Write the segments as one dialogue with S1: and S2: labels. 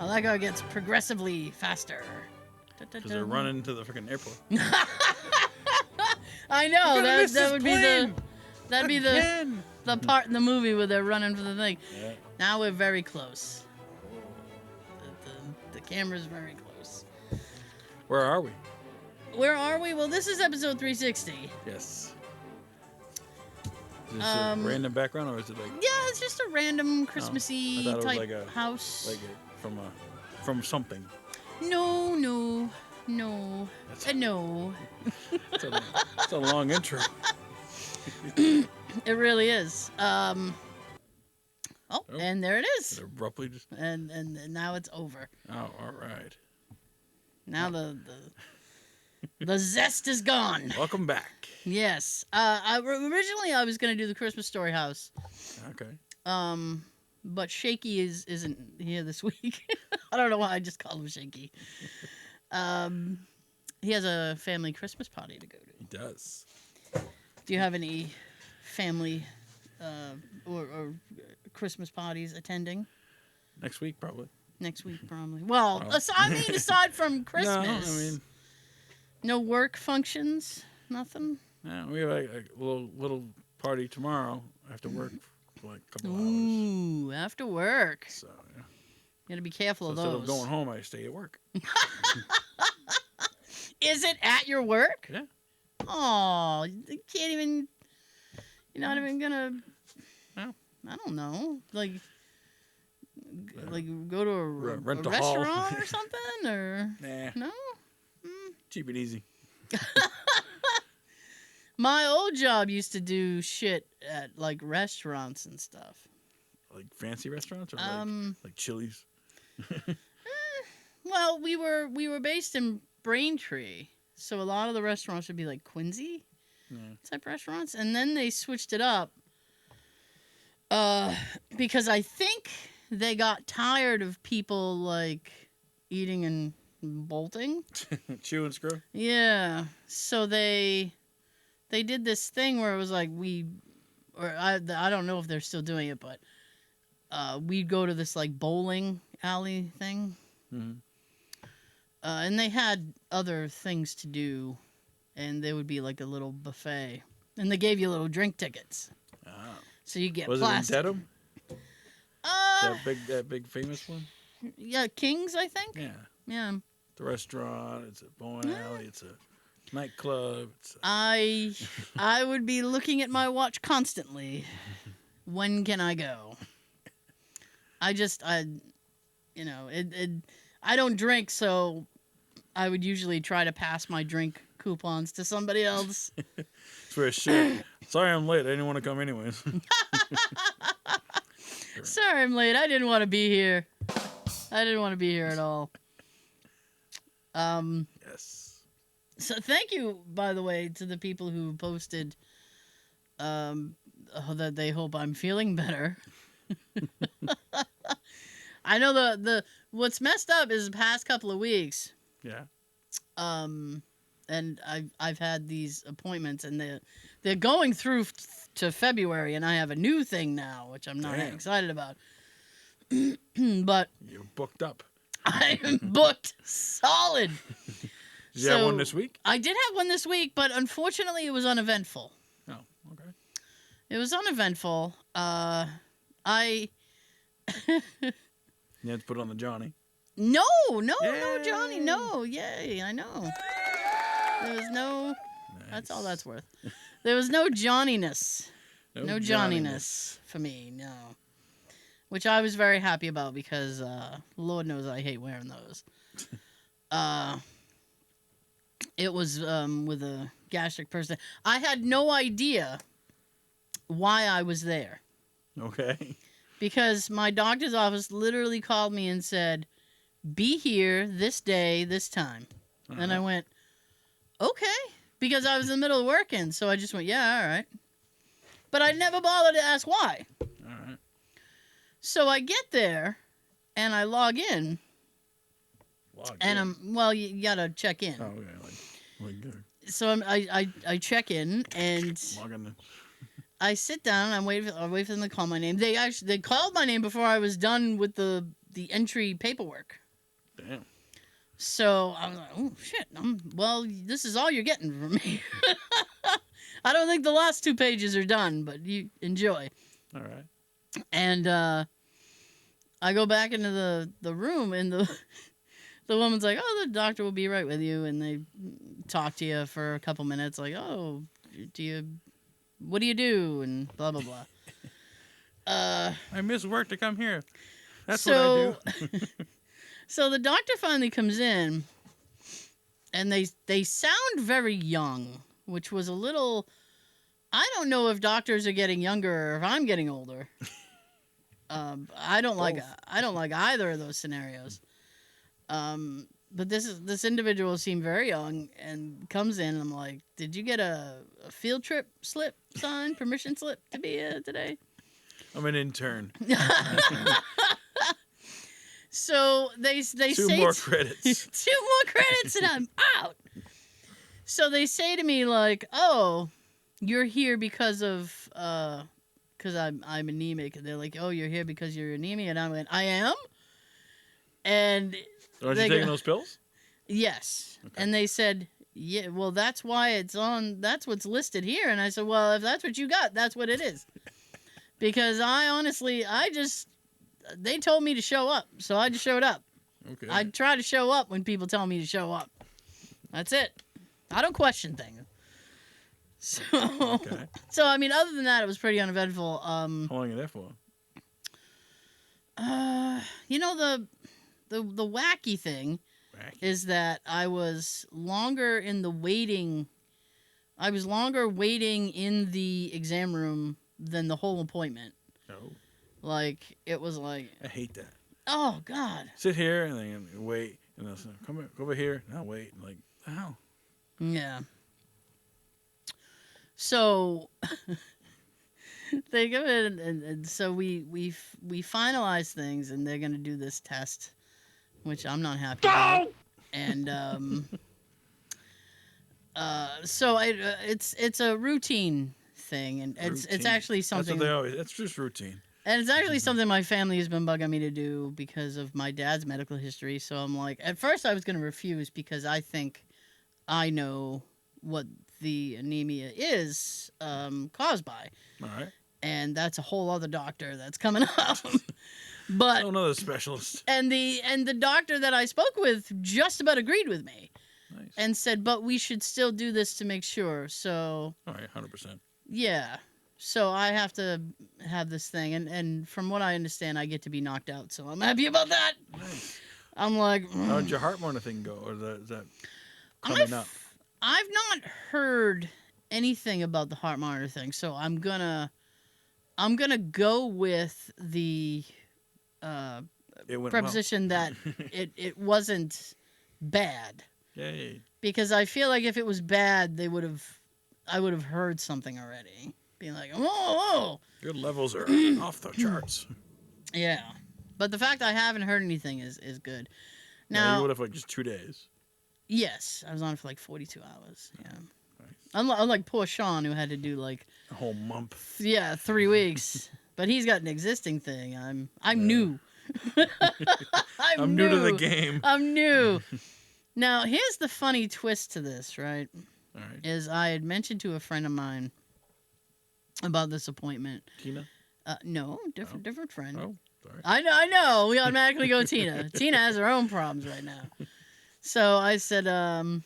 S1: that car gets progressively faster.
S2: Because they're running to the freaking airport.
S1: I know
S2: Miss
S1: that
S2: this
S1: would
S2: plane.
S1: be the part in the movie where they're running for the thing.
S2: Yeah.
S1: Now we're very close. The camera's very close.
S2: Where are we?
S1: Where are we? Well, this is episode 360.
S2: Yes. Is this a random background, or is it like?
S1: Yeah, it's just a random Christmassy
S2: I thought it was
S1: type
S2: like a
S1: house.
S2: like from something.
S1: No.
S2: No. It's a long intro.
S1: It really is. And there it is.
S2: It abruptly just.
S1: And now it's over.
S2: Oh, all right.
S1: Now the zest is gone.
S2: Welcome back.
S1: Yes. Originally I was gonna do the Christmas Story house.
S2: Okay.
S1: But Shaky isn't here this week. I don't know why I just called him Shaky. He has a family Christmas party to go to.
S2: He does.
S1: Do you have any family or Christmas parties attending?
S2: Next week, probably.
S1: Next week, probably. Well, aside from Christmas.
S2: No, I mean.
S1: No work functions? Nothing?
S2: Yeah, we have a little party tomorrow after work for like a couple hours.
S1: Ooh, after work.
S2: So, yeah.
S1: You gotta be careful of those.
S2: Instead of going home, I stay at work.
S1: Is it at your work?
S2: Yeah.
S1: Oh, you can't even. You're not even gonna.
S2: No.
S1: I don't know. Like go to a
S2: Rent a
S1: restaurant
S2: hall.
S1: or something, or
S2: Nah.
S1: no.
S2: Cheap and easy.
S1: My old job used to do shit at like restaurants and stuff.
S2: Like fancy restaurants or like Chili's.
S1: Well, we were based in Braintree, so a lot of the restaurants would be like Quincy type restaurants, and then they switched it up because I think they got tired of people like eating and bolting.
S2: Chew and screw.
S1: Yeah, so they did this thing where it was like I don't know if they're still doing it, but we'd go to this like bowling alley thing.
S2: Mm-hmm.
S1: And they had other things to do, and there would be like a little buffet, and they gave you little drink tickets.
S2: Oh.
S1: So you get
S2: Was
S1: plastic.
S2: it in Dedham? That big famous one?
S1: Yeah, King's, I think.
S2: Yeah.
S1: Yeah.
S2: The restaurant. It's a bowling alley. It's a nightclub.
S1: I would be looking at my watch constantly. When can I go? I don't drink, so I would usually try to pass my drink coupons to somebody else.
S2: Swear shit. Sorry I'm late. I didn't want to come anyways.
S1: Sorry I'm late. I didn't want to be here. I didn't want to be here at all.
S2: Yes.
S1: So thank you, by the way, to the people who posted that they hope I'm feeling better. I know the what's messed up is the past couple of weeks.
S2: Yeah.
S1: And I've had these appointments, and they're going through to February, and I have a new thing now, which I'm not excited about. But
S2: you're booked up.
S1: I am booked solid.
S2: Did you have one this week?
S1: I did have one this week, but unfortunately, it was uneventful.
S2: Oh, okay.
S1: It was uneventful.
S2: You had to put on the Johnny.
S1: No,
S2: Yay.
S1: Johnny, no. Yay, I know. There was no...
S2: Nice.
S1: That's all that's worth. There was no Johnniness. No
S2: Johnniness.
S1: Johnniness for me, no. Which I was very happy about because Lord knows I hate wearing those. It was with a gastric person. I had no idea why I was there.
S2: Okay.
S1: Because my doctor's office literally called me and said, be here this day, this time. Uh-huh. And I went, okay. Because I was in the middle of working. So I just went, yeah, all right. But I never bothered to ask why.
S2: All right.
S1: So I get there and I log in. You gotta check in.
S2: Oh, yeah. Like good.
S1: So I check in and
S2: Log in.
S1: I sit down and I wait for them to call my name. They called my name before I was done with the the entry paperwork.
S2: Damn.
S1: So I was like, oh shit. Well, this is all you're getting from me. I don't think the last 2 pages are done, but you enjoy.
S2: All right.
S1: And I go back into the room, and the woman's like, "Oh, the doctor will be right with you." And they talk to you for a couple minutes, like, "Oh, what do you do?" And blah blah blah.
S2: I miss work to come here. That's
S1: so,
S2: what I do.
S1: So the doctor finally comes in, and they sound very young, which was a little. I don't know if doctors are getting younger or if I'm getting older. I don't like either of those scenarios. But this individual seemed very young and comes in, and I'm like, "Did you get a field trip slip signed, permission slip to be here today?"
S2: I'm an intern.
S1: So they say
S2: 2 more credits.
S1: 2 more credits, and I'm out. So they say to me like, "Oh, you're here because of because I'm anemic." And they're like, "Oh, you're here because you're anemic." And I went, "I am." And
S2: Aren't you taking those pills?
S1: yes.
S2: Okay.
S1: And they said, "Yeah, well, that's why it's on. That's what's listed here." And I said, "Well, if that's what you got, that's what it is." Because they told me to show up, so I just showed up.
S2: Okay.
S1: I try to show up when people tell me to show up. That's it. I don't question things. So,
S2: Okay.
S1: so I mean, other than that, it was pretty uneventful.
S2: How long are you there for?
S1: You know, the wacky thing
S2: Wacky.
S1: is that I was longer in the waiting. I was longer waiting in the exam room than the whole appointment.
S2: Oh.
S1: Like, it was like,
S2: I hate that.
S1: oh God.
S2: Sit here and then wait, and then come over here. Now wait. Like, how?
S1: Yeah. So they go in, and so we finalize things, and they're gonna do this test, which I'm not happy about. And so it's a routine thing, and it's
S2: Routine.
S1: actually something.
S2: That's what they always. That's just routine.
S1: And it's actually something my family has been bugging me to do because of my dad's medical history. So I'm like, at first I was going to refuse because I think I know what the anemia is caused by.
S2: All right.
S1: And that's a whole other doctor that's coming up. But
S2: Another specialist.
S1: and the doctor that I spoke with just about agreed with me.
S2: Nice.
S1: And said, but we should still do this to make sure. So
S2: All right, 100%.
S1: yeah. So I have to have this thing, and from what I understand, I get to be knocked out. So I'm happy about that.
S2: Nice.
S1: I'm like,
S2: How'd your heart monitor thing go, or is that coming up?
S1: I've not heard anything about the heart monitor thing, so I'm gonna go with the
S2: It went
S1: preposition that it wasn't bad.
S2: Yay.
S1: Because I feel like if it was bad, I would have heard something already. Being like, whoa.
S2: Your levels are off the charts.
S1: Yeah. But the fact I haven't heard anything is good.
S2: Now, you
S1: Now,
S2: would have like just 2 days.
S1: yes, I was on it for like 42 hours. Yeah.
S2: Nice.
S1: Unlike poor Sean, who had to do like,
S2: A whole month.
S1: 3 weeks. But he's got an existing thing. I'm new.
S2: I'm new to the game.
S1: I'm new. Now, here's the funny twist to this, right?
S2: All right.
S1: Is I had mentioned to a friend of mine about this appointment.
S2: Tina?
S1: No, different friend.
S2: Oh, sorry.
S1: I know. We automatically go Tina. Tina has her own problems right now. So I said, I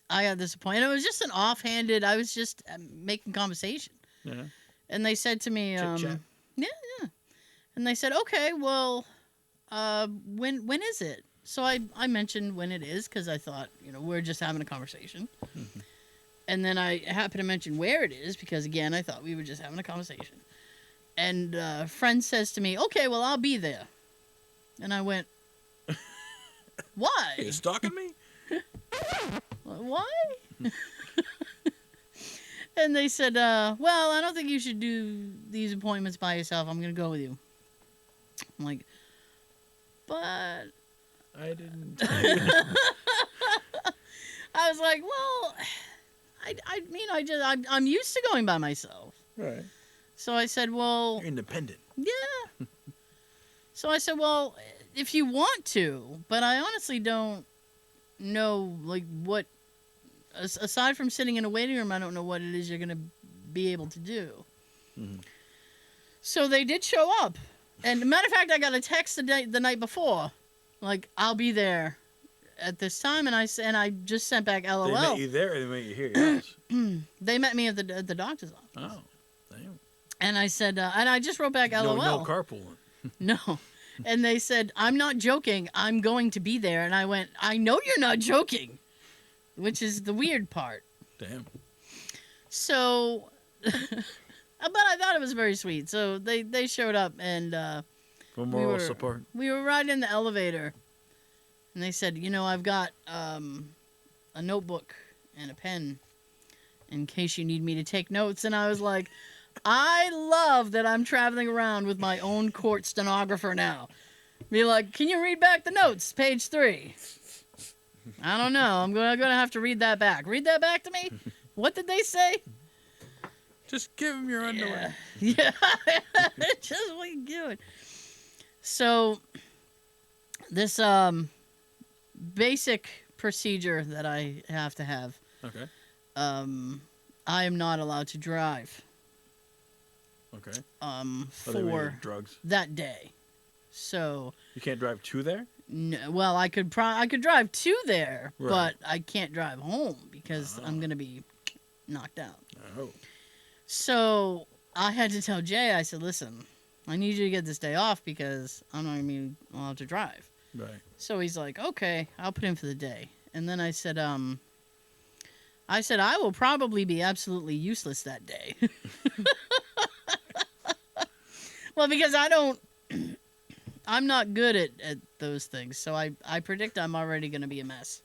S1: got this appointment. It was just an offhanded. I was just making conversation.
S2: Yeah.
S1: And they said to me,
S2: Chit-chat.
S1: yeah. And they said, okay, well, when is it? So I mentioned when it is because I thought, we're just having a conversation.
S2: Mm-hmm.
S1: And then I happened to mention where it is because, again, I thought we were just having a conversation. And a friend says to me, okay, well, I'll be there. And I went, why?
S2: You stalking me?
S1: Why? And they said, well, I don't think you should do these appointments by yourself. I'm going to go with you. I'm like, but...
S2: I didn't.
S1: I was like, well, I'm used to going by myself.
S2: Right.
S1: So I said, well,
S2: You're independent.
S1: yeah. So I said, well, if you want to, but I honestly don't know, like, what, aside from sitting in a waiting room, I don't know what it is you're going to be able to do.
S2: Mm-hmm.
S1: So they did show up. And matter of fact, I got a text the night before, like, I'll be there at this time, and I just sent back LOL.
S2: They met you there, or they met you here? Yes.
S1: They met me at the doctor's office.
S2: Oh, damn.
S1: And I said, and I just wrote back LOL.
S2: No carpooling.
S1: No. And they said, I'm not joking. I'm going to be there. And I went, I know you're not joking, which is the weird part.
S2: Damn.
S1: So, but I thought it was very sweet. So they showed up, and
S2: For moral support.
S1: We were riding in the elevator, and they said, I've got a notebook and a pen in case you need me to take notes. And I was like, I love that I'm traveling around with my own court stenographer now. Be like, can you read back the notes, page 3? I don't know. I'm gonna have to read that back. Read that back to me. What did they say?
S2: Just give him your underwear.
S1: Yeah. Just what you doing. So this basic procedure that I have to have.
S2: Okay.
S1: I am not allowed to drive.
S2: Okay.
S1: For
S2: drugs
S1: that day. So
S2: you can't drive to there?
S1: No, well, I could drive to there,
S2: Right.
S1: but I can't drive home because I'm gonna be knocked out.
S2: Oh.
S1: So I had to tell Jay. I said, "Listen, I need you to get this day off because I'm not gonna be allowed to drive."
S2: Right.
S1: So he's like, "Okay, I'll put in for the day." And then I said, I will probably be absolutely useless that day. Well, because I'm not good at those things, so I predict I'm already going to be a mess.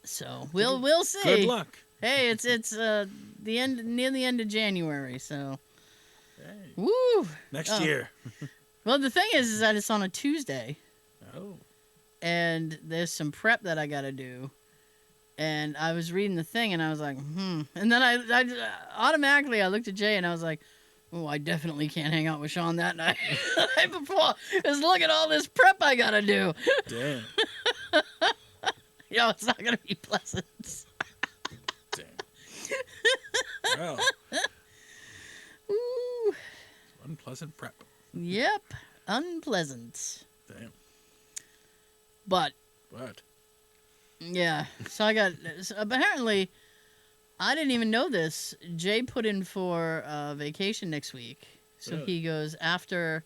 S1: So we'll see.
S2: Good luck.
S1: Hey, it's near the end of January, so
S2: Hey.
S1: woo.
S2: Next year.
S1: Well, the thing is that it's on a Tuesday,
S2: Oh.
S1: and there's some prep that I got to do. And I was reading the thing, and I was like, And then I automatically I looked at Jay, and I was like, oh, I definitely can't hang out with Sean that night. The night before, because look at all this prep I gotta do.
S2: Damn.
S1: It's not gonna be pleasant.
S2: Damn. Well.
S1: Ooh.
S2: Unpleasant prep.
S1: Yep, unpleasant.
S2: Damn.
S1: But.
S2: Yeah.
S1: So apparently, I didn't even know this. Jay put in for vacation next week. So
S2: Really?
S1: he goes, after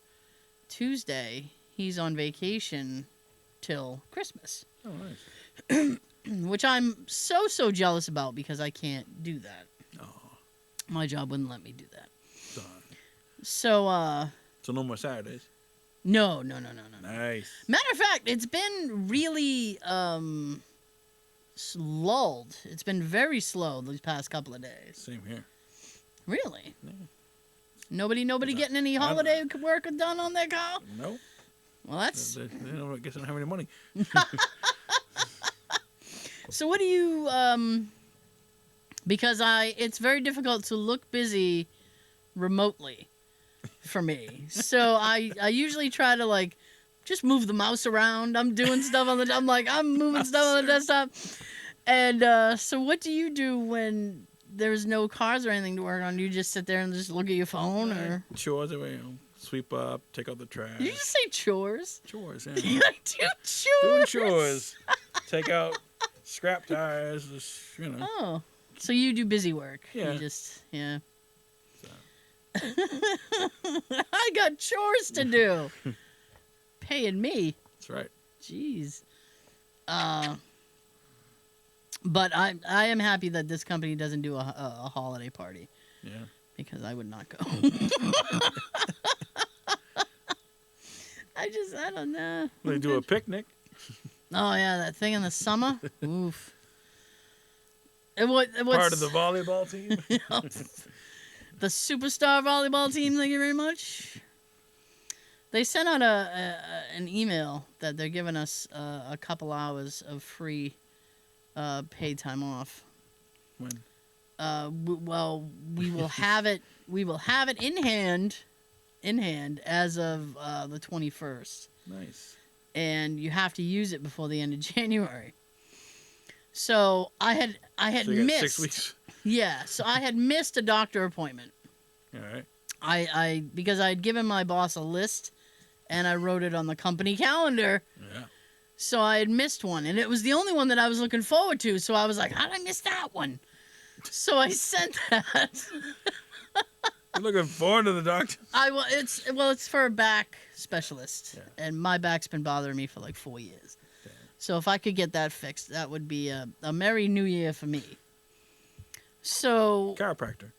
S1: Tuesday, he's on vacation till Christmas.
S2: Oh, nice.
S1: Which I'm so jealous about because I can't do that.
S2: Oh.
S1: My job wouldn't let me do that.
S2: Darn.
S1: So,
S2: So no more Saturdays.
S1: no.
S2: Nice.
S1: Matter of fact, it's been really lulled. It's been very slow these past couple of days.
S2: Same here.
S1: Really?
S2: Yeah.
S1: Nobody getting any holiday work done on their car?
S2: No.
S1: Well, that's...
S2: They don't, I guess they don't have any money.
S1: So what do you... Because it's very difficult to look busy remotely for me. So I usually try to, like, just move the mouse around. I'm doing stuff on I'm moving stuff on the desktop. And so what do you do when there's no cars or anything to work on? Do you just sit there and just look at your phone? Or
S2: Chores, sweep up, take out the trash.
S1: Did you just say chores?
S2: Chores, yeah.
S1: I do chores.
S2: Doing chores. Take out scrap tires, just,
S1: Oh, so you do busy work.
S2: Yeah.
S1: You just, yeah.
S2: So.
S1: I got chores to do. Paying me.
S2: That's right.
S1: Jeez. But I am happy that this company doesn't do a holiday party.
S2: Yeah.
S1: Because I would not go. I don't know.
S2: They do a picnic.
S1: Oh, yeah, that thing in the summer. Oof. What's
S2: Part of the volleyball team.
S1: The superstar volleyball team, thank you very much. They sent out an email that they're giving us a couple hours of free paid time off.
S2: When?
S1: We will have it. We will have it in hand in hand as of the 21st.
S2: Nice.
S1: And you have to use it before the end of January. So I had
S2: So you got
S1: missed
S2: 6 weeks.
S1: Yeah, so I had missed a doctor appointment.
S2: All right.
S1: I because I had given my boss a list and I wrote it on the company calendar.
S2: Yeah.
S1: So I had missed one, and it was the only one that I was looking forward to. So I was like, how did I miss that one? So I sent that.
S2: You're looking forward to the doctor.
S1: It's for a back specialist,
S2: Yeah.
S1: and my back's been bothering me for like 4 years.
S2: Damn.
S1: So if I could get that fixed, that would be a merry new year for me. So
S2: Chiropractor.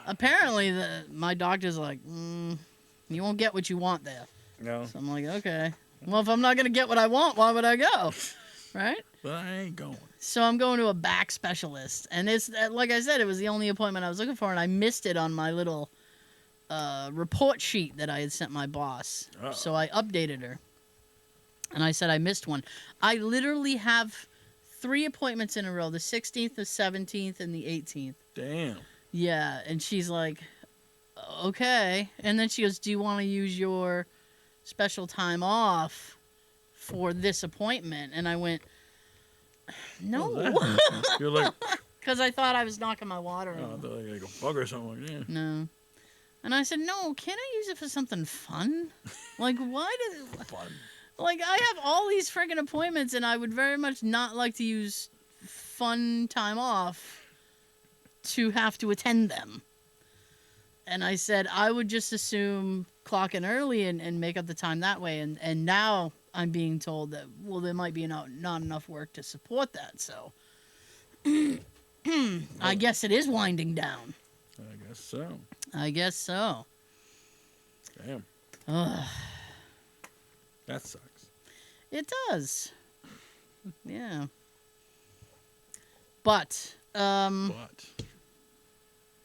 S1: apparently my doctor's like, you won't get what you want there.
S2: No.
S1: So I'm like, okay. Well, if I'm not gonna get what I want, why would I go? Right?
S2: But I ain't going.
S1: So I'm going to a back specialist, and it's like I said, it was the only appointment I was looking for, and I missed it on my little report sheet that I had sent my boss.
S2: Uh-oh.
S1: So I updated her, and I said I missed one. I literally have 3 appointments in a row: the 16th, the 17th, and the 18th.
S2: Damn.
S1: Yeah, and she's like, okay, and then she goes, "Do you want to use your special time off for this appointment?" And I went, no.
S2: You're like,
S1: Because I thought I was knocking my water
S2: oh, I
S1: on.
S2: thought like a bug or something like that.
S1: No. And I said, no, can I use it for something fun? Like, why does...
S2: Fun.
S1: Like, I have all these freaking appointments, and I would very much not like to use fun time off to have to attend them. And I said, I would just assume clock in early and make up the time that way. And now I'm being told that, well, there might be not enough work to support that. So I guess it is winding down.
S2: I guess so.
S1: I guess so.
S2: Damn.
S1: Ugh,
S2: That sucks.
S1: it does. Yeah. But,
S2: But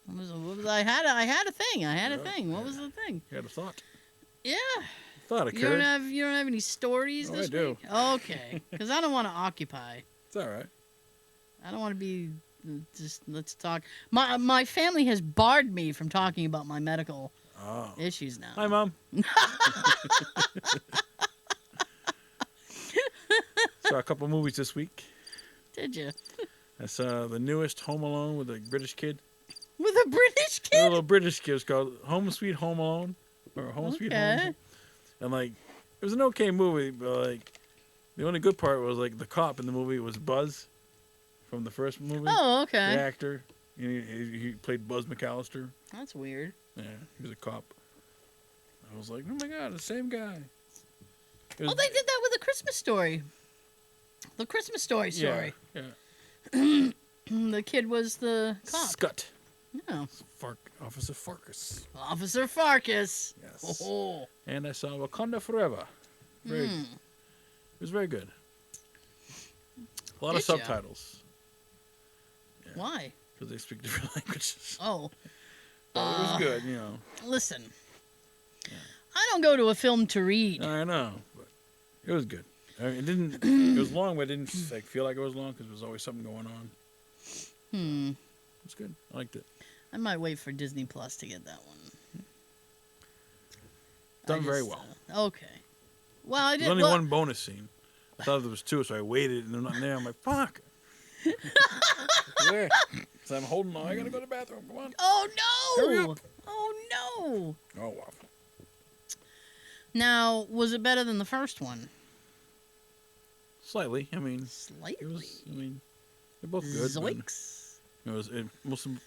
S1: what was I had a thing. I had a
S2: Yeah,
S1: thing. What
S2: yeah.
S1: was the thing?
S2: you had a thought.
S1: Yeah.
S2: Thought
S1: You don't
S2: occurred.
S1: have any stories
S2: Oh,
S1: this
S2: I do.
S1: week? Okay. Because I don't want to occupy.
S2: It's all right.
S1: I don't want to be just let's talk. My family has barred me from talking about my medical
S2: Oh.
S1: issues now.
S2: Hi, Mom. Saw a couple movies this week.
S1: Did you?
S2: I saw the newest Home Alone with a British kid.
S1: With a British
S2: A
S1: kid?
S2: little British kid. It's called Home Sweet Home Alone. Or Home Sweet Home.
S1: Okay.
S2: And, like, it was an okay movie, but, like, the only good part was, like, the cop in the movie was Buzz from the first movie.
S1: Oh,
S2: The
S1: okay.
S2: actor. He played Buzz McAllister.
S1: That's weird.
S2: Yeah, he was a cop. I was like, oh, my God, the same guy. It was-
S1: Oh, they did that with the Christmas Story. The Christmas Story story.
S2: Yeah.
S1: The kid was the cop.
S2: Scott.
S1: No.
S2: Officer Farkas.
S1: Officer Farkas.
S2: Yes.
S1: Oh.
S2: And I saw Wakanda Forever. It was very good. A lot of
S1: Did ya?
S2: subtitles.
S1: Why?
S2: Because they speak different languages.
S1: Oh.
S2: But it was good, you know.
S1: Listen. I don't go to a film to read.
S2: I know, but it was good. I mean, it didn't. It was long, but it didn't like feel like it was long because there was always something going on. It was good. I liked it.
S1: I might wait for Disney Plus to get that one.
S2: Done very well.
S1: Okay. Well, I
S2: There's
S1: did.
S2: only
S1: Well,
S2: one bonus scene. I thought there was 2, so I waited, and they're not there. I'm like, fuck. Where? So I'm holding on. I gotta go to the bathroom. Come on.
S1: oh
S2: Hurry
S1: no!
S2: up.
S1: Oh no!
S2: Oh wow.
S1: Now, was it better than the first one?
S2: Slightly. I mean,
S1: Slightly.
S2: it was. I mean, they're both good. but
S1: Zoinks.
S2: It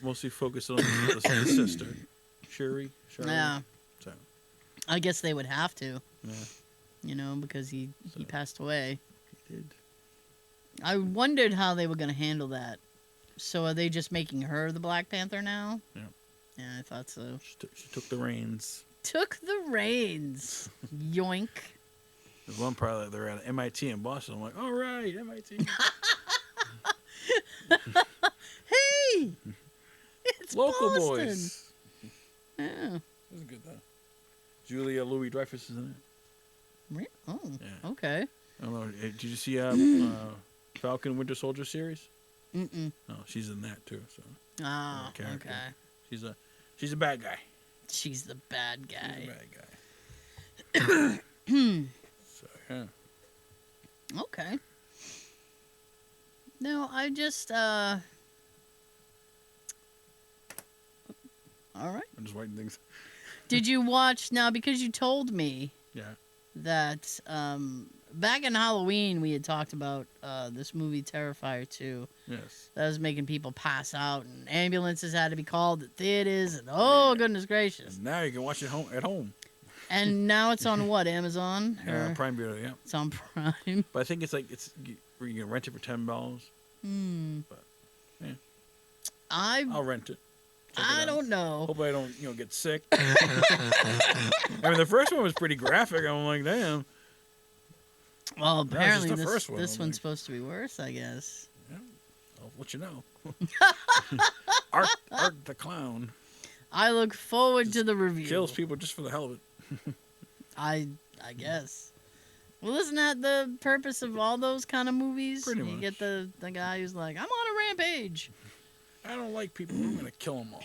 S2: mostly focused on the sister, Shuri.
S1: Yeah.
S2: So,
S1: I guess they would have to.
S2: yeah,
S1: You know, because he
S2: So.
S1: passed away.
S2: he did.
S1: I wondered how they were going to handle that. So are they just making her the Black Panther now?
S2: Yeah.
S1: Yeah, I thought so.
S2: She took the reins.
S1: Took the reins. Yoink.
S2: There's one part that they're at MIT in Boston. I'm like, all right, MIT.
S1: Hey! It's
S2: Local
S1: Boston.
S2: boys.
S1: Yeah.
S2: It was good though. Julia Louis-Dreyfus is in it.
S1: Oh,
S2: Yeah.
S1: okay.
S2: I don't know. Did you see Falcon Winter Soldier series?
S1: Mm-mm.
S2: No, she's in that too. So
S1: Ah,
S2: character.
S1: okay.
S2: she's a bad guy.
S1: She's the bad guy.
S2: He's a bad guy. So, yeah.
S1: Okay. No, I just all right.
S2: I'm just writing things.
S1: Did you watch now because you told me
S2: Yeah.
S1: that back in Halloween we had talked about this movie Terrifier 2
S2: Yes.
S1: that was making people pass out and ambulances had to be called at theaters and oh goodness gracious.
S2: And now you can watch it at home.
S1: And now it's on what, Amazon? Or
S2: Prime Video, yeah.
S1: it's on Prime.
S2: But I think it's like where you can rent it for $10. But yeah, I'll rent it. Check it
S1: I
S2: out.
S1: don't know.
S2: Hope I don't get sick. I mean, the first one was pretty graphic. I'm like, damn.
S1: Well,
S2: just
S1: apparently
S2: the
S1: this,
S2: first one.
S1: this
S2: I'm
S1: one's
S2: like-
S1: supposed to be worse, I guess.
S2: Yeah, I'll let you know. Art the clown
S1: I look forward to the review.
S2: kills people just for the hell of it.
S1: I guess. Well, isn't that the purpose of all those kind of movies?
S2: Pretty
S1: You
S2: much.
S1: get the guy who's like, I'm on a rampage.
S2: I don't like people. I'm gonna kill them all.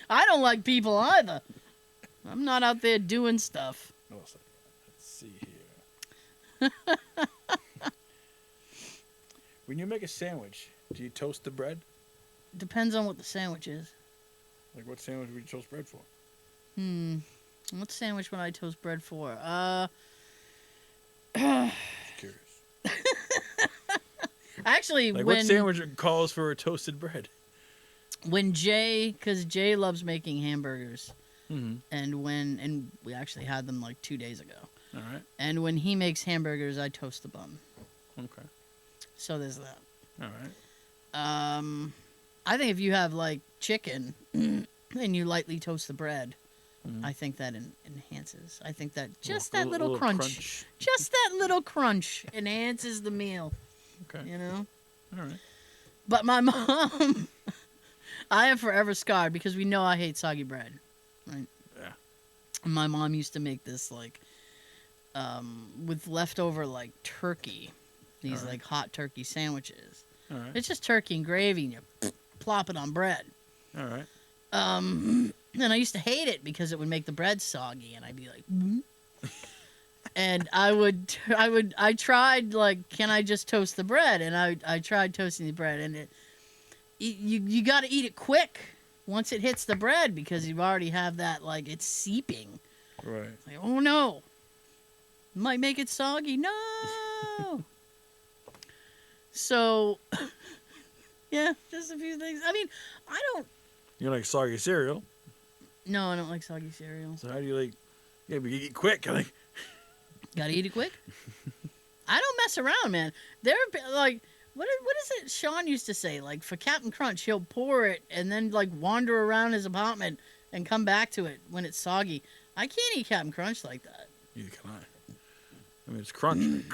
S1: I don't like people either. I'm not out there doing stuff.
S2: What else? Let's see here. When you make a sandwich, do you toast the bread?
S1: Depends on what the sandwich is.
S2: Like, what sandwich would you toast bread for?
S1: What sandwich would I toast bread for?
S2: Just curious.
S1: Actually,
S2: Like,
S1: when
S2: what sandwich calls for a toasted bread?
S1: when Jay, because Jay loves making hamburgers,
S2: Mm-hmm.
S1: and we actually had them like 2 days ago.
S2: All right.
S1: And when he makes hamburgers, I toast the bun.
S2: Okay.
S1: So there's that.
S2: All right.
S1: I think if you have like chicken and you lightly toast the bread, I think that enhances. I think that just that little crunch, just that little crunch enhances the meal.
S2: Okay.
S1: You know.
S2: All right.
S1: But my mom, I am forever scarred because we know I hate soggy bread, right?
S2: Yeah.
S1: And my mom used to make this like, with leftover like turkey, these
S2: Alright.
S1: like hot turkey sandwiches.
S2: All right.
S1: It's just turkey and gravy, and you plop it on bread.
S2: All right.
S1: And I used to hate it because it would make the bread soggy, and I'd be like, and I tried like, can I just toast the bread? And I tried toasting the bread, and you got to eat it quick once it hits the bread because you already have that like it's seeping.
S2: Right.
S1: Like, oh no, might make it soggy. No. So, yeah, just a few things. I mean, I don't.
S2: You like soggy cereal,
S1: No, I don't like soggy cereal.
S2: so how do you like? Yeah, but you eat quick. Like,
S1: Gotta eat it quick. I don't mess around, man. There, like, what is it Sean used to say? Like, for Captain Crunch, he'll pour it and then like wander around his apartment and come back to it when it's soggy. I can't eat Captain Crunch like that.
S2: neither can I. I mean, it's crunch.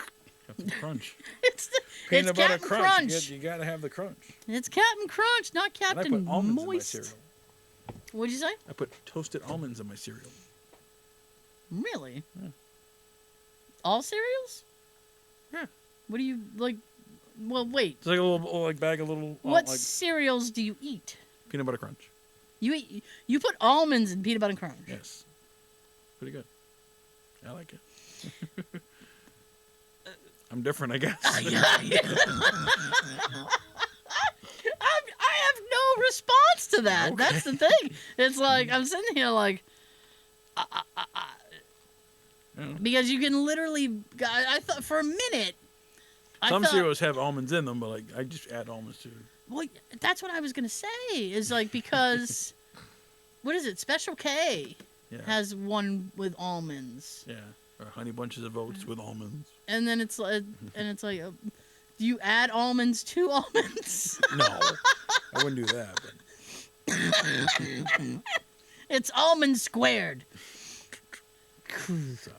S2: Captain Crunch.
S1: It's
S2: Peanut butter
S1: Captain
S2: crunch. You gotta have the crunch.
S1: It's Captain Crunch, not
S2: And I
S1: Captain
S2: put almonds in my
S1: Moist.
S2: cereal.
S1: What'd you say?
S2: I put toasted almonds in my cereal.
S1: Really?
S2: Yeah.
S1: All cereals?
S2: Yeah.
S1: What do you like? Well, wait.
S2: It's like a little bag of little
S1: What
S2: like
S1: cereals do you eat?
S2: peanut butter crunch.
S1: You put almonds in peanut butter crunch.
S2: Yes. Pretty good. I like it. I'm different, I guess.
S1: I have no response to that.
S2: Okay.
S1: That's the thing. It's like I'm sitting here like,
S2: Yeah.
S1: because you can literally. I thought for a minute.
S2: Some cereals have almonds in them, but like I just add almonds to it.
S1: Well, that's what I was gonna say. Is like because, what is it? Special K
S2: Yeah.
S1: has one with almonds,
S2: Yeah. Or honey bunches of oats with almonds.
S1: and then it's like, do you add almonds to almonds?
S2: No. I wouldn't do that, but
S1: It's almond squared.
S2: so.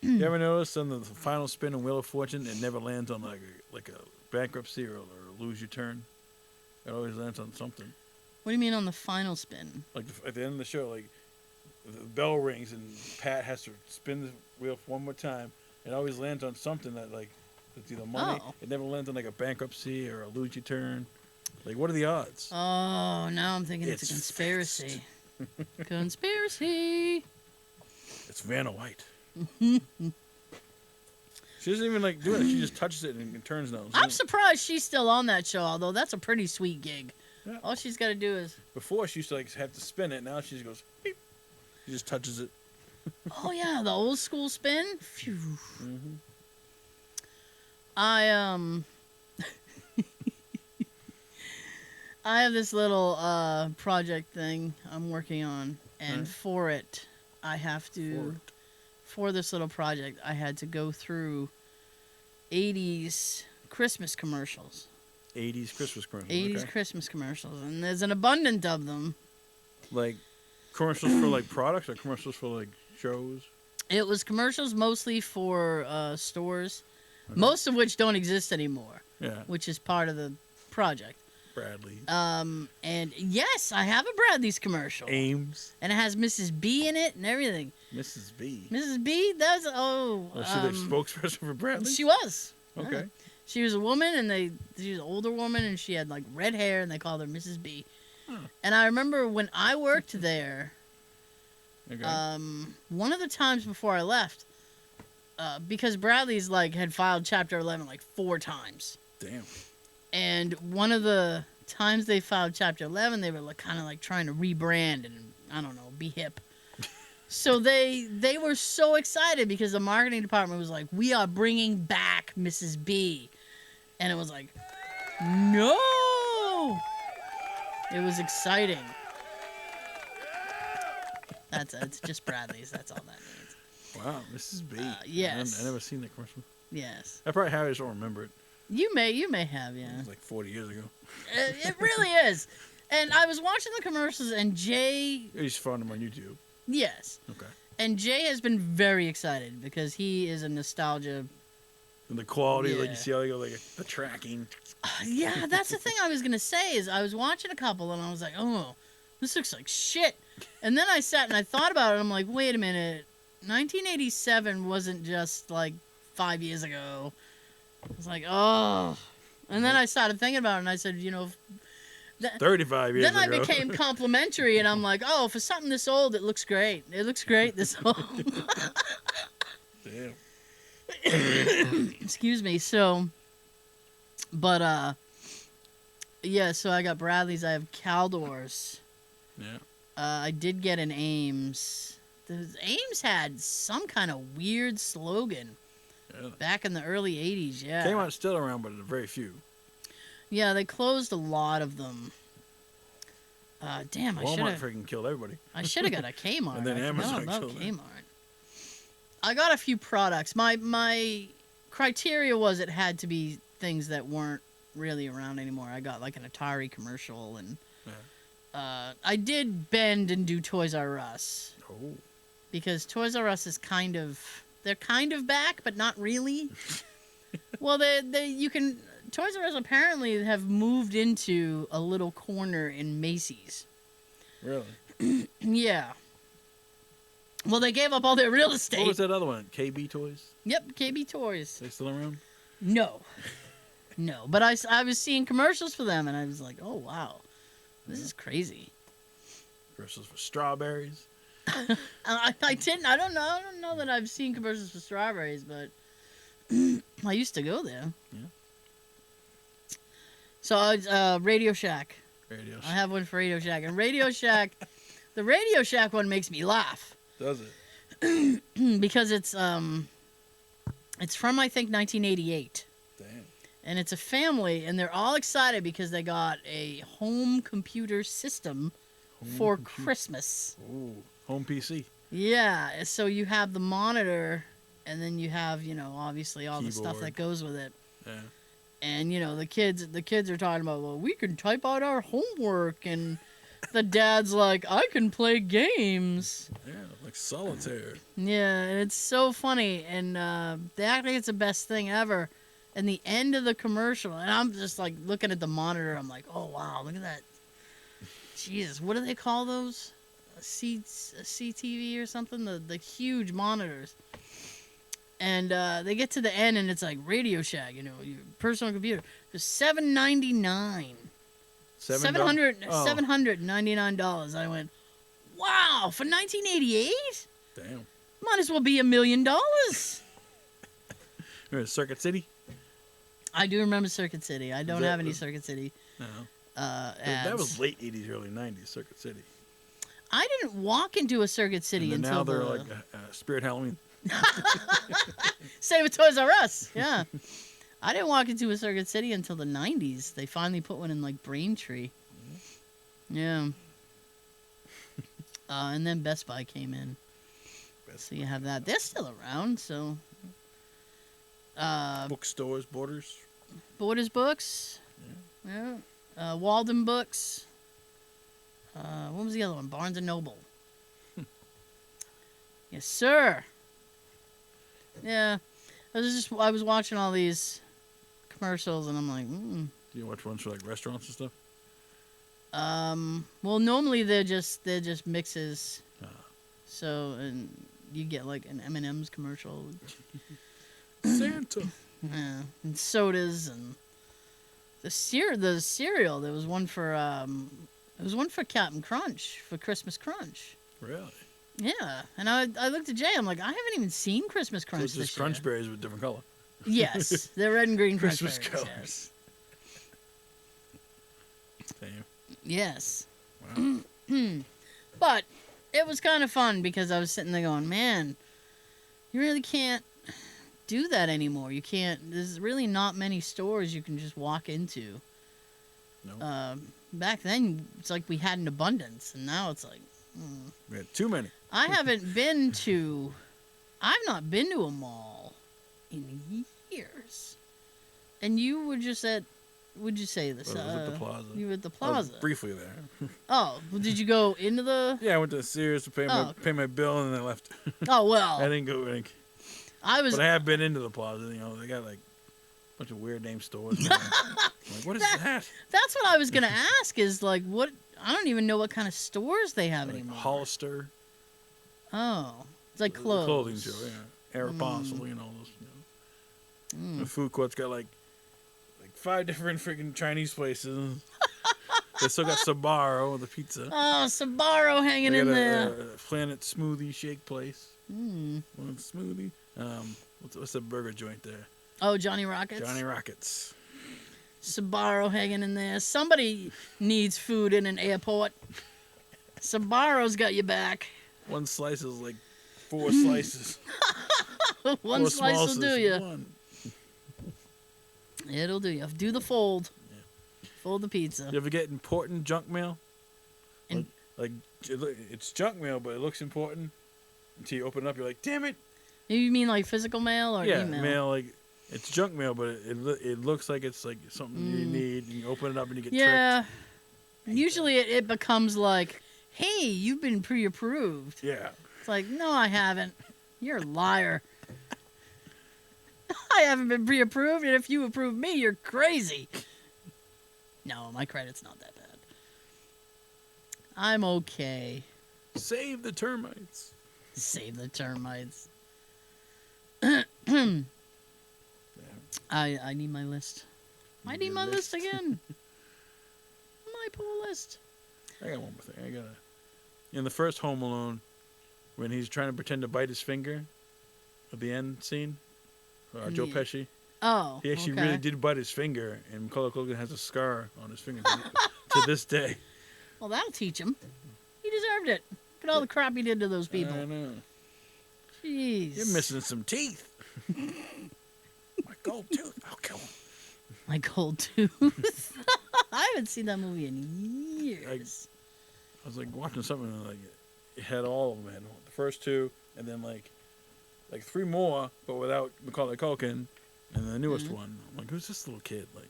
S2: You ever notice on the final spin of Wheel of Fortune, it never lands on like a bankruptcy or a lose your turn? It always lands on something.
S1: What do you mean on the final spin?
S2: Like at the end of the show, like the bell rings and Pat has to spin the wheel one more time. It always lands on something that like it's either money.
S1: Oh.
S2: It never lands on like a bankruptcy or a lose your turn. Like, what are the odds?
S1: Oh, now I'm thinking it's a
S2: It's
S1: conspiracy. Conspiracy.
S2: It's Vanna White. She doesn't even like do it. She just touches it and it turns now.
S1: I'm surprised she's still on that show, although that's a pretty sweet gig.
S2: Yeah.
S1: All she's got to do is...
S2: Before, she used to like have to spin it. Now she just goes, beep. She just touches it.
S1: Oh, yeah, the old school spin. Phew.
S2: Mm-hmm.
S1: I have this little project thing I'm working on, and for it, I have to... For this little project, I had to go through 80s Christmas commercials.
S2: 80s Christmas commercials.
S1: 80s Christmas commercials, and there's an abundance of them.
S2: Like commercials for like products or commercials for like shows?
S1: It was commercials mostly for stores, most of which don't exist anymore.
S2: Yeah.
S1: Which is part of the project.
S2: Bradley.
S1: And yes, I have a Bradley's commercial.
S2: Ames.
S1: And it has Mrs. B in it and everything.
S2: Mrs. B.
S1: Mrs. B, that's
S2: Was she the spokesperson for Bradley?
S1: She was.
S2: Okay.
S1: Yeah. She was a woman, and she was an older woman, and she had like red hair, and they called her Mrs. B.
S2: Huh.
S1: And I remember when I worked there,
S2: Okay.
S1: one of the times before I left, because Bradley's like had filed Chapter 11 like 4 times.
S2: Damn.
S1: And one of the times they filed Chapter 11, they were like, kind of like trying to rebrand and, I don't know, be hip. So they were so excited because the marketing department was like, we are bringing back Mrs. B. And it was like, no! It was exciting. It's just Bradley's. That's all that means.
S2: Wow, Mrs. B.
S1: Yes.
S2: I never seen that commercial.
S1: Yes.
S2: I probably have. I just don't remember it.
S1: You may have, yeah.
S2: It was like 40 years ago.
S1: It really is. And I was watching the commercials, and Jay...
S2: You just found them on YouTube.
S1: Yes.
S2: Okay.
S1: And Jay has been very excited because he is a nostalgia...
S2: And the quality, like
S1: Yeah.
S2: you see how they go, like the tracking.
S1: Yeah, that's the thing I was going to say is I was watching a couple, and I was like, oh, this looks like shit. And then I sat and I thought about it, and I'm like, wait a minute. 1987 wasn't just like 5 years ago. I was like, oh. And then I started thinking about it, and I said,
S2: 35 years
S1: then
S2: ago.
S1: I became complimentary, and I'm like, oh, for something this old, it looks great. It looks great this old.
S2: Damn.
S1: Excuse me. So, but, yeah, so I got Bradley's. I have Caldor's.
S2: Yeah.
S1: I did get an Ames. The Ames had some kind of weird slogan back in the early 80s, yeah.
S2: Kmart's still around, but very few.
S1: Yeah, they closed a lot of them. Damn,
S2: Walmart freaking killed everybody.
S1: I should have got a Kmart.
S2: And then Amazon
S1: I
S2: killed
S1: Kmart. I got a few products. My criteria was it had to be things that weren't really around anymore. I got like an Atari commercial, and I did bend and do Toys R Us.
S2: Oh.
S1: Because Toys R Us is they're kind of back, but not really. Well, Toys R Us apparently have moved into a little corner in Macy's.
S2: Really?
S1: Yeah. Well, they gave up all their real estate.
S2: What was that other one? KB Toys?
S1: Yep, KB Toys.
S2: They still around?
S1: No. No, but I was seeing commercials for them, and I was like, oh, wow. This is crazy.
S2: Commercials for strawberries.
S1: I don't know that I've seen commercials for strawberries, but I used to go there.
S2: Yeah.
S1: So Radio Shack.
S2: Radio Shack.
S1: I have one for Radio Shack, and Radio Shack, the Radio Shack one makes me laugh.
S2: Does it?
S1: Because it's from I think 1988.
S2: Damn.
S1: And it's a family, and they're all excited because they got a home computer system for Christmas.
S2: Ooh, home PC.
S1: Yeah, so you have the monitor, and then you have, obviously all the stuff that goes with it.
S2: Yeah.
S1: And, the kids are talking about, well, we can type out our homework, and the dad's like, I can play games.
S2: Yeah, like solitaire.
S1: Yeah, and it's so funny, and they act like it's the best thing ever. And the end of the commercial, and I'm just like looking at the monitor, I'm like, oh wow, look at that. Jesus, what do they call those? A CTV or something? The huge monitors. And they get to the end, and it's like Radio Shack, your personal computer. It's $7.99.
S2: $7? Oh,
S1: $799. I went, wow, for 1988?
S2: damn.
S1: Might as well be $1 million.
S2: Remember Circuit City?
S1: I do remember Circuit City. I don't
S2: that
S1: have any
S2: the-
S1: Circuit City
S2: No.
S1: ads.
S2: That was late 80s, early 90s, Circuit City.
S1: I didn't walk into a Circuit City
S2: And then
S1: until
S2: now they're
S1: the...
S2: like Spirit Halloween.
S1: Same with Toys R Us. Yeah. I didn't walk into a Circuit City until the 90s. They finally put one in, like, Braintree. Yeah. And then Best Buy came in. So you have that. They're still around, so...
S2: Bookstores, Borders.
S1: Borders Books. Yeah. Walden Books. What was the other one? Barnes & Noble. Yes, sir. Yeah. I was watching all these commercials, and I'm like,
S2: Do you watch ones for like restaurants and stuff?
S1: well, normally they're just mixes.
S2: Ah.
S1: So, and you get like an M&M's commercial.
S2: Santa.
S1: Yeah, and sodas and the cereal. There was one for Captain Crunch for Christmas Crunch.
S2: Really?
S1: Yeah, and I looked at Jay. I'm like, I haven't even seen Christmas
S2: So
S1: Crunch
S2: it's just
S1: this
S2: crunch
S1: year.
S2: berries with different color.
S1: Yes, they're red and green
S2: Christmas
S1: Crunch
S2: colors. Damn.
S1: Yes.
S2: Wow.
S1: But it was kind of fun because I was sitting there going, man, you really can't do that anymore. You can't. There's really not many stores you can just walk into.
S2: No.
S1: Back then, it's like we had an abundance, and now it's like,
S2: We had too many.
S1: I've not been to a mall in years. And you were just at, would you say this?
S2: Well, I was at the Plaza.
S1: You were at the
S2: I was
S1: Plaza.
S2: briefly there.
S1: Oh, well, did you go into the?
S2: Yeah, I went to the Sears to pay my bill, and then I left.
S1: Oh well.
S2: I didn't go.
S1: I was.
S2: But I have been into the Plaza. You know, they got like a bunch of weird name stores. I'm like, what is that?
S1: That's what I was gonna ask. Is like, what? I don't even know what kind of stores they have
S2: Like
S1: anymore.
S2: Hollister.
S1: Oh, it's like
S2: The
S1: clothes.
S2: clothing show, yeah. Aeropostale, you know. The food court's got like 5 different freaking Chinese places. They still got Sbarro, the pizza.
S1: Oh, Sbarro hanging
S2: They
S1: in
S2: got
S1: there.
S2: a Planet Smoothie Shake place.
S1: Mm.
S2: One smoothie. What's the burger joint there?
S1: Oh, Johnny Rockets.
S2: Johnny Rockets.
S1: Sbarro hanging in there. Somebody needs food in an airport. Sbarro's got your back.
S2: One slice is like 4 slices.
S1: One
S2: 4
S1: slice
S2: small
S1: will do
S2: slices,
S1: you.
S2: one.
S1: It'll do you. Do the fold.
S2: Yeah.
S1: Fold the pizza.
S2: You ever get important junk mail?
S1: In-
S2: Like it's junk mail, but it looks important. Until you open it up, you're like, damn it.
S1: You mean like physical mail or
S2: Yeah,
S1: email?
S2: mail, like it's junk mail, but it looks like it's like something you need, and you open it up and you get
S1: Yeah. Usually it becomes like, hey, you've been pre-approved.
S2: tricked. Yeah.
S1: It's like, no, I haven't. You're a liar. I haven't been pre-approved, and if you approve me, you're crazy. No, my credit's not that bad. I'm okay.
S2: Save the termites.
S1: Save the termites.
S2: Yeah.
S1: I need my list. I need
S2: Your
S1: my list again. My poor list.
S2: I got one more thing. In the first Home Alone, when he's trying to pretend to bite his finger, at the end scene, Joe
S1: Yeah.
S2: Pesci,
S1: Oh,
S2: he actually
S1: okay.
S2: really did bite his finger, and Macaulay Culkin has a scar on his finger to this day.
S1: Well, that'll teach him. He deserved it. Look at all the crap he did to those people.
S2: I know.
S1: Jeez.
S2: You're missing some teeth. My gold tooth. I'll kill him.
S1: My gold tooth. I haven't seen that movie in years.
S2: I was like watching something and like it had all of them. It had the first 2, and then like 3 more, but without Macaulay Culkin, and the newest one. I'm like, who's this little kid? Like,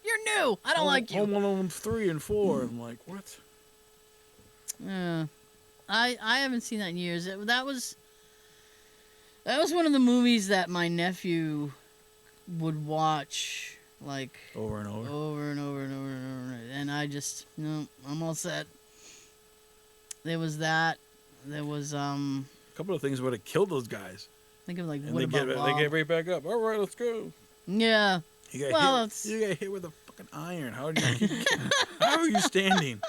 S1: You're new. I don't like you.
S2: Home Alone 3 and 4. I'm like, what?
S1: I haven't seen that in years. That was one of the movies that my nephew would watch like
S2: Over and over.
S1: over and over and over and over. And I just no, I'm all set. There was that. There was
S2: A couple of things would have killed those guys,
S1: think of like
S2: and
S1: what
S2: they
S1: about
S2: get
S1: Bob?
S2: right back up. All right, let's go.
S1: Yeah.
S2: You got
S1: Well,
S2: hit.
S1: it's-
S2: You got hit with a fucking iron. How are you standing?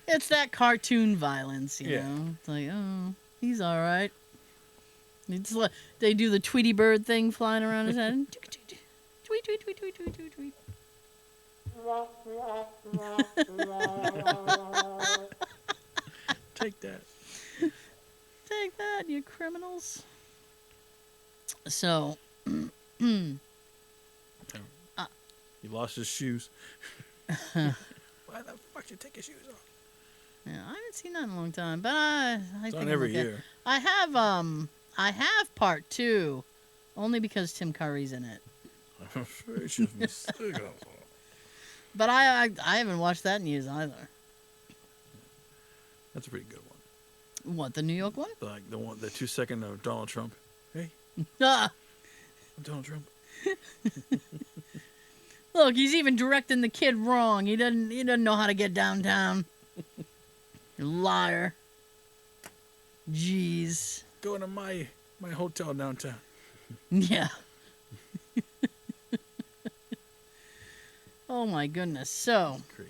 S1: It's that cartoon violence, you
S2: Yeah.
S1: know. It's like, oh, he's all right. It's like they do the Tweety Bird thing flying around his head. Tweet, tweet, tweet, tweet, tweet, tweet, tweet.
S2: Take that.
S1: Take that, you criminals. So,
S2: He lost his shoes. Why the fuck you take your shoes off?
S1: yeah, I haven't seen that in a long time, but I
S2: It's
S1: think
S2: on
S1: I'll
S2: every
S1: look at-
S2: year.
S1: I have part 2, only because Tim Curry's in it. But I haven't watched that in years either.
S2: That's a pretty good one.
S1: What, the New York one?
S2: Like the 2 second of Donald Trump. Hey,
S1: Ah,
S2: I'm Donald Trump.
S1: look, he's even directing the kid wrong. He doesn't know how to get downtown. You liar. Jeez.
S2: Going to my hotel downtown.
S1: Yeah. Oh my goodness. So,
S2: Crazy.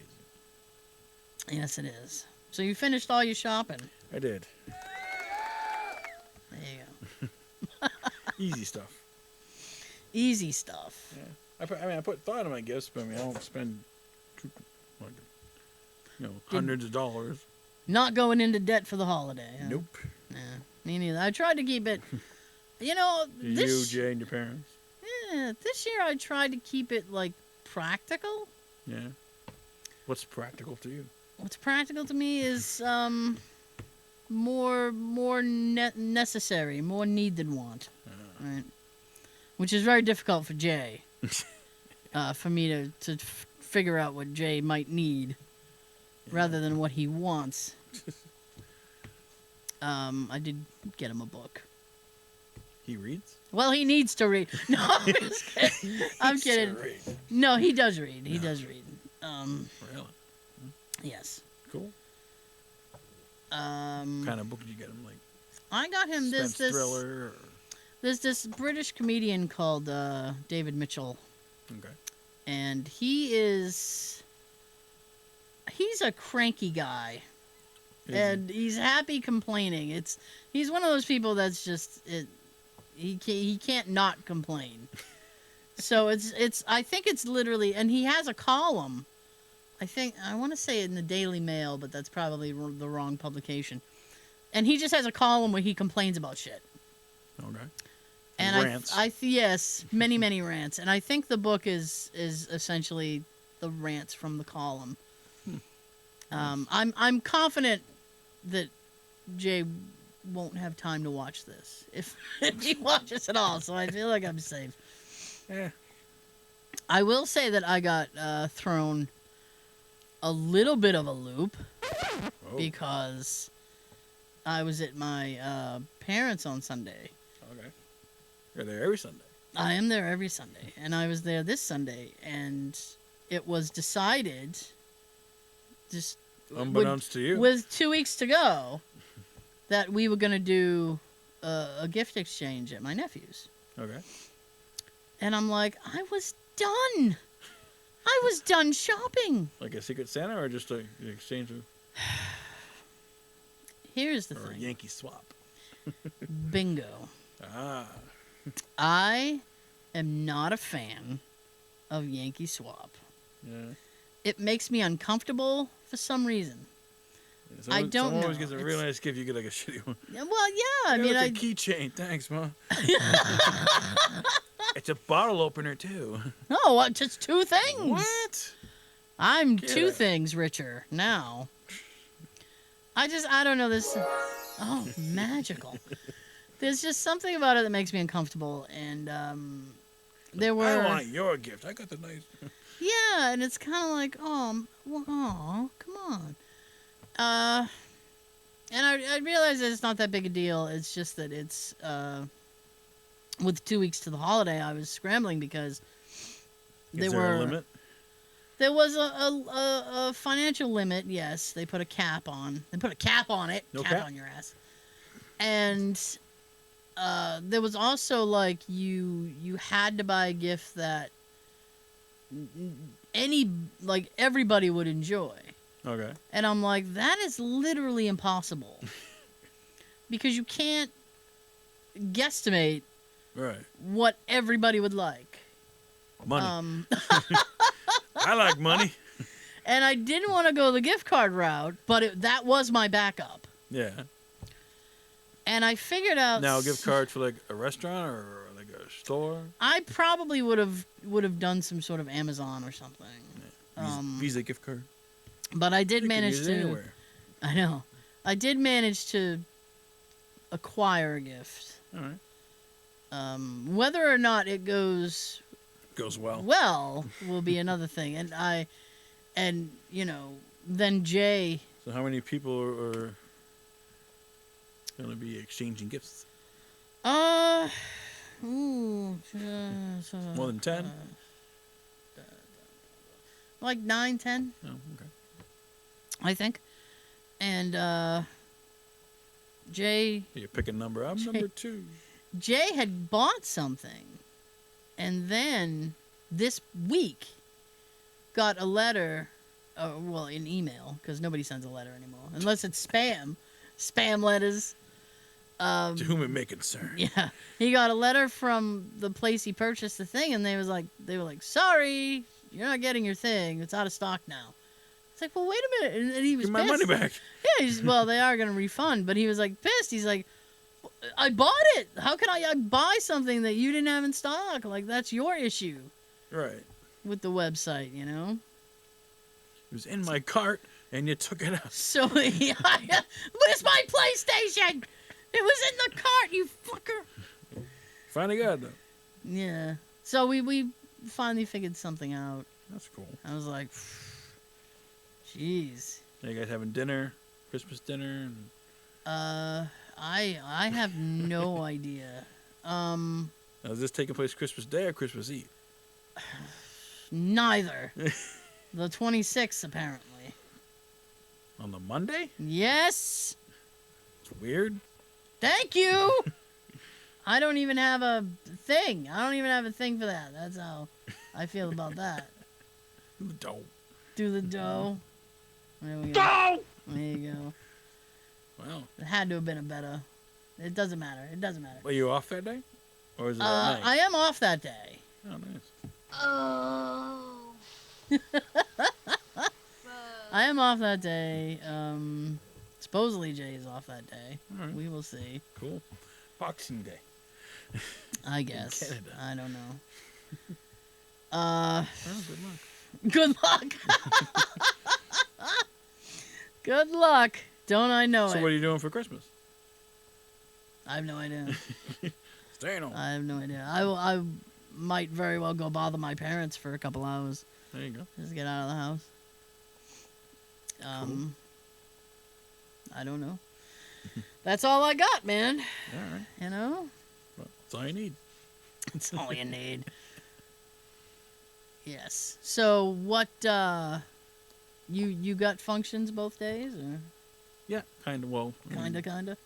S1: yes it is. So you finished all your shopping.
S2: I did.
S1: There you go.
S2: Easy stuff.
S1: Easy stuff.
S2: Yeah. I put thought in my gifts, but I don't spend, hundreds of dollars.
S1: Not going into debt for the holiday. Huh?
S2: Nope.
S1: Yeah, me neither. I tried to keep it, you know,
S2: You, Jay, and your parents.
S1: this year I tried to keep it, like, practical.
S2: Yeah. What's practical to you?
S1: What's practical to me is more necessary, more need than want, right? Which is very difficult for Jay, for me to figure out what Jay might need, rather than what he wants. I did get him a book.
S2: He reads?
S1: Well, he needs to read. No, I'm just kidding. I'm
S2: He
S1: kidding.
S2: should read.
S1: No, he does read. He does read.
S2: Really?
S1: Yes.
S2: Cool. What kind of book did you get him? Like
S1: I got him
S2: suspense
S1: this
S2: thriller? Or...
S1: There's this British comedian called David Mitchell,
S2: Okay.
S1: and he's a cranky guy, and he's happy complaining. He's one of those people that's just he can't not complain. So I think it's literally, and he has a column. I want to say in the Daily Mail, but that's probably the wrong publication. And he just has a column where he complains about shit.
S2: Okay.
S1: And
S2: Rants.
S1: yes, many rants, and I think the book is essentially the rants from the column. I'm confident that Jay won't have time to watch this if he watches it all, so I feel like I'm safe.
S2: Yeah.
S1: I will say that I got thrown a little bit of a loop
S2: Oh.
S1: because I was at my parents' on Sunday.
S2: Okay. You're there every Sunday.
S1: I am there every Sunday, and I was there this Sunday, and it was decided, just
S2: Unbeknownst to you.
S1: with 2 weeks to go, that we were going to do a gift exchange at my nephew's.
S2: Okay.
S1: And I'm like, I was done. I was done shopping.
S2: Like a Secret Santa or just an exchange of
S1: Here's the
S2: or a
S1: thing.
S2: Yankee Swap?
S1: Bingo.
S2: Ah.
S1: I am not a fan of Yankee Swap.
S2: Yeah.
S1: It makes me uncomfortable for some reason. I don't
S2: Someone
S1: know.
S2: always gets a real nice gift. You get like a shitty one.
S1: Well, yeah, I
S2: Hey,
S1: mean,
S2: look, a keychain. Thanks, Mom. It's a bottle opener too.
S1: oh, what, just 2 things.
S2: What?
S1: I'm
S2: Get
S1: 2
S2: it.
S1: things richer now. I don't know this. Oh, magical. There's just something about it that makes me uncomfortable, and there were.
S2: I want your gift. I got the nice.
S1: Yeah, and it's kind of like, oh, come on. And I realize that it's not that big a deal. It's just that it's with 2 weeks to the holiday, I was scrambling because
S2: Is there a limit?
S1: There was a financial limit. Yes, they put a cap on. They put a cap on it.
S2: No
S1: cap
S2: cap?
S1: on your ass. And there was also like you had to buy a gift that everybody would enjoy.
S2: Okay.
S1: And I'm like, that is literally impossible. Because you can't guesstimate
S2: Right.
S1: what everybody would like.
S2: Money. I like money.
S1: And I didn't want to go the gift card route, but that was my backup.
S2: Yeah.
S1: And I figured out
S2: Now a gift card for like a restaurant or like a store.
S1: I probably would have done some sort of Amazon or something.
S2: Yeah. Visa gift card.
S1: But I did
S2: You can
S1: manage
S2: use it
S1: to.
S2: anywhere.
S1: I know. I did manage to acquire a gift.
S2: All right.
S1: Whether or not it goes
S2: well
S1: will be another thing. And then Jay.
S2: So how many people are going to be exchanging gifts?
S1: More
S2: than 10?
S1: Like 9, 10.
S2: Oh, okay.
S1: I think. And Jay.
S2: You pick a number. I'm number 2.
S1: Jay had bought something, and then this week got a letter, an email, because nobody sends a letter anymore, unless it's spam letters.
S2: To whom it may concern.
S1: Yeah, he got a letter from the place he purchased the thing, and they were like, sorry, you're not getting your thing. It's out of stock now. It's like, well, wait a minute, and he was
S2: Give my
S1: pissed.
S2: money back.
S1: Yeah, they are gonna refund, but he was like pissed. He's like, I bought it. How can I buy something that you didn't have in stock? Like, that's your issue.
S2: Right.
S1: With the website,
S2: It was in my cart, and you took it out.
S1: So, where's my PlayStation? It was in the cart, you fucker.
S2: Finally got it, though.
S1: Yeah. So we finally figured something out.
S2: That's cool.
S1: I was like, jeez.
S2: Are you guys having dinner? Christmas dinner?
S1: I have no idea.
S2: Now, is this taking place Christmas Day or Christmas Eve?
S1: Neither. The 26th, apparently.
S2: On the Monday?
S1: Yes.
S2: It's weird.
S1: Thank you. I don't even have a thing. I don't even have a thing for that. That's how I feel about that.
S2: The dough.
S1: Do the dough. There we go.
S2: Dough!
S1: There you go.
S2: Wow.
S1: It had to have been a better. It doesn't matter. It doesn't matter.
S2: Are you off that day? Or is it at night?
S1: I am off that day.
S2: Oh, nice.
S3: Oh.
S1: I am off that day. Supposedly Jay is off that day.
S2: All right.
S1: We will see.
S2: Cool. Boxing Day.
S1: I guess.
S2: Canada.
S1: I don't know.
S2: Oh, good luck.
S1: Good luck. Good luck. Don't I know
S2: So
S1: it?
S2: what are you doing for Christmas?
S1: I have no idea.
S2: Staying home.
S1: I have no idea. I might very well go bother my parents for a couple hours.
S2: There you go.
S1: Just get out of the house.
S2: Cool.
S1: I don't know. That's all I got, man.
S2: All right.
S1: You know?
S2: Well, that's all you need.
S1: That's all you need. Yes. So what you got functions both days or
S2: Yeah, kind of. Well, I mean,
S1: kinda?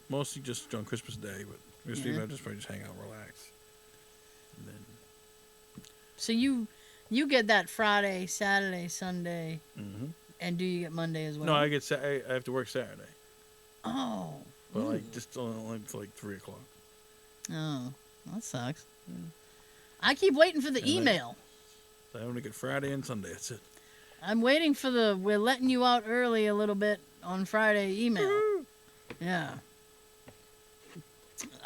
S2: mostly just on Christmas Day, but Christmas Eve
S1: Yeah.
S2: I just probably just hang out and relax. And then,
S1: So you get that Friday, Saturday, Sunday,
S2: mm-hmm.
S1: and do you get Monday as well?
S2: No, I have to work Saturday,
S1: Oh.
S2: but
S1: Ooh.
S2: like just only till like 3 o'clock.
S1: Oh, that sucks.
S2: Yeah.
S1: I keep waiting for the
S2: And I-
S1: email.
S2: So I only get Friday and Sunday. That's it.
S1: I'm waiting for we're letting you out early a little bit on Friday email.
S2: Woo!
S1: Yeah.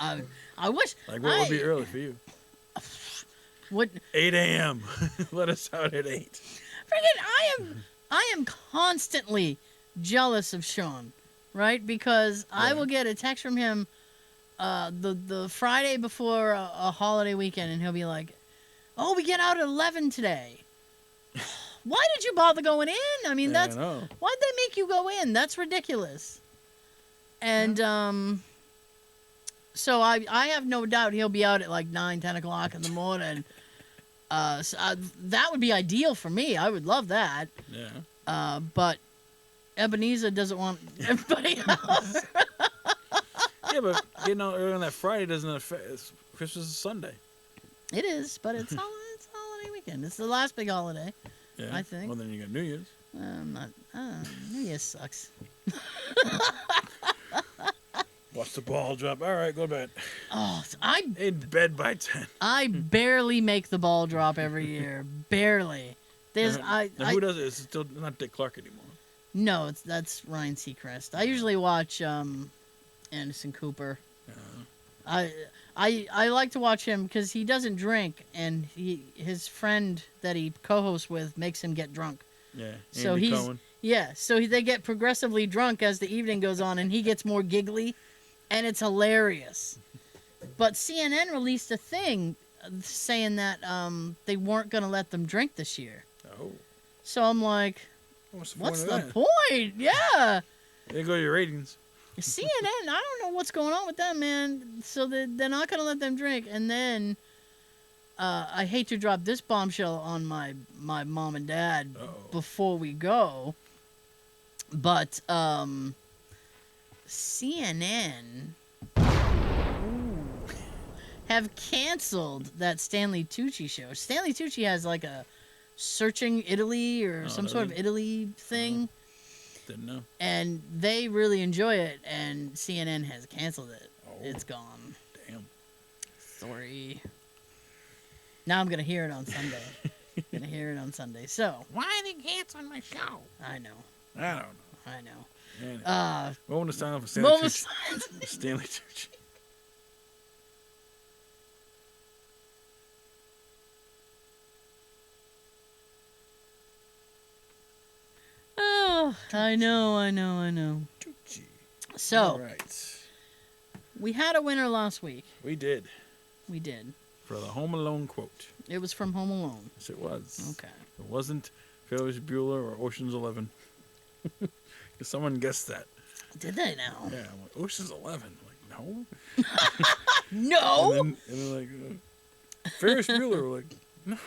S1: I wish.
S2: Like what would be early for you?
S1: What?
S2: 8 a.m. Let us out at 8.
S1: Freaking! I am constantly jealous of Sean, right? Because I
S2: Yeah.
S1: will get a text from him, the Friday before a holiday weekend, and he'll be like, "Oh, we get out at 11 today." Why did you bother going in? I mean,
S2: Yeah,
S1: that's
S2: I know.
S1: why'd they make you go in? That's ridiculous. And so I have no doubt he'll be out at like 9, 10 o'clock in the morning. That would be ideal for me. I would love that.
S2: Yeah.
S1: But Ebenezer doesn't want everybody else.
S2: Yeah, but early on that Friday doesn't affect. Christmas is Sunday.
S1: It is, but it's holiday holiday weekend. It's the last big holiday.
S2: Yeah.
S1: I think.
S2: Well, then you got New Year's.
S1: I'm not. New Year's sucks.
S2: Watch the ball drop. All right, go to bed.
S1: Oh,
S2: In bed by 10.
S1: I barely make the ball drop every year. Barely. There's
S2: Now, who does it? It's still not Dick Clark anymore.
S1: No, that's Ryan Seacrest. I usually watch Anderson Cooper. I like to watch him because he doesn't drink, and his friend that he co-hosts with makes him get drunk.
S2: Yeah.
S1: So
S2: Andy
S1: he's
S2: Cohen.
S1: they get progressively drunk as the evening goes on, and he gets more giggly, and it's hilarious. But CNN released a thing saying that they weren't going to let them drink this year.
S2: Oh.
S1: So I'm like,
S2: What's
S1: what's
S2: the
S1: the point? Yeah.
S2: There go your ratings.
S1: CNN, I don't know what's going on with them, man. So they're not going to let them drink. And then I hate to drop this bombshell on my mom and dad before we go, but CNN have canceled that Stanley Tucci show. Stanley Tucci has like a Searching Italy or some sort of Italy thing.
S2: Didn't know.
S1: And they really enjoy it, and CNN has canceled it.
S2: Oh.
S1: It's gone.
S2: Damn.
S1: Sorry. Now I'm going to hear it on Sunday. So.
S2: Why are they canceling my show?
S1: I know.
S2: I don't know.
S1: I know.
S2: Anyway. Moment to sign off for Stanley Tucci. Stanley Tucci.
S1: Oh, I know.
S2: Tucci.
S1: So,
S2: all right.
S1: We had a winner last week.
S2: We did.
S1: We did.
S2: For the Home Alone quote.
S1: It was from Home Alone.
S2: Yes, it was.
S1: Okay.
S2: It wasn't Ferris Bueller or Ocean's 11. Because someone guessed that.
S1: Did they now?
S2: Yeah, I'm like, Ocean's 11. I'm like, no.
S1: No!
S2: And then like, Ferris Bueller. We're like, no.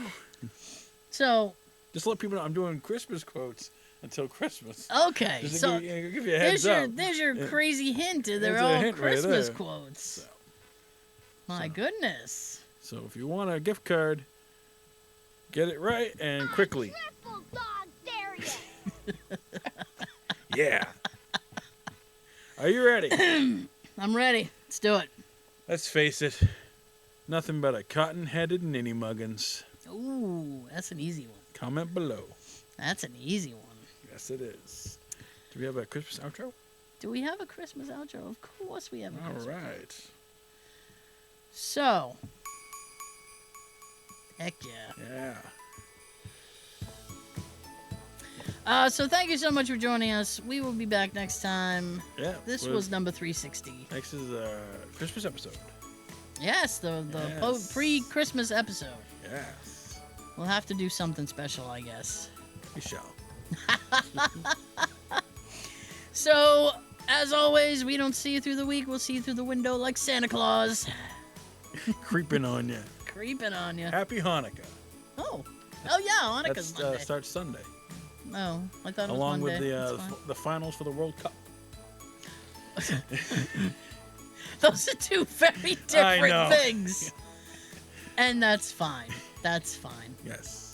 S1: So.
S2: Just let people know I'm doing Christmas quotes until Christmas.
S1: Okay.
S2: Just
S1: So,
S2: give you a heads up.
S1: There's your crazy hint. They're
S2: There's a
S1: all
S2: hint right
S1: Christmas
S2: there.
S1: quotes. My goodness.
S2: So if you want a gift card, get it right and quickly.
S3: Triple dog dare ya.
S2: Yeah. Are you ready?
S1: I'm ready. Let's do it.
S2: Let's face it. Nothing but a cotton-headed ninny muggins.
S1: Ooh, that's an easy one.
S2: Comment below.
S1: That's an easy one.
S2: Yes, it is. Do we have a Christmas outro?
S1: Do we have a Christmas outro? Of course we have a Christmas
S2: All right.
S1: So. Heck yeah.
S2: Yeah.
S1: So thank you so much for joining us. We will be back next time.
S2: Yeah.
S1: This was number 360.
S2: Next is a Christmas episode.
S1: Yes, the
S2: Yes.
S1: pre-Christmas episode.
S2: Yes.
S1: We'll have to do something special, I guess.
S2: We shall.
S1: So, as always, we don't see you through the week. We'll see you through the window like Santa Claus.
S2: Creeping on you.
S1: Creeping on you.
S2: Happy Hanukkah.
S1: Oh yeah, Hanukkah's
S2: That
S1: Monday.
S2: starts Sunday.
S1: Oh, I thought it was
S2: Along
S1: Monday.
S2: with
S1: That's fine.
S2: the finals for the World Cup.
S1: Those are two very
S2: I know.
S1: different things. And that's fine. That's fine.
S2: Yes.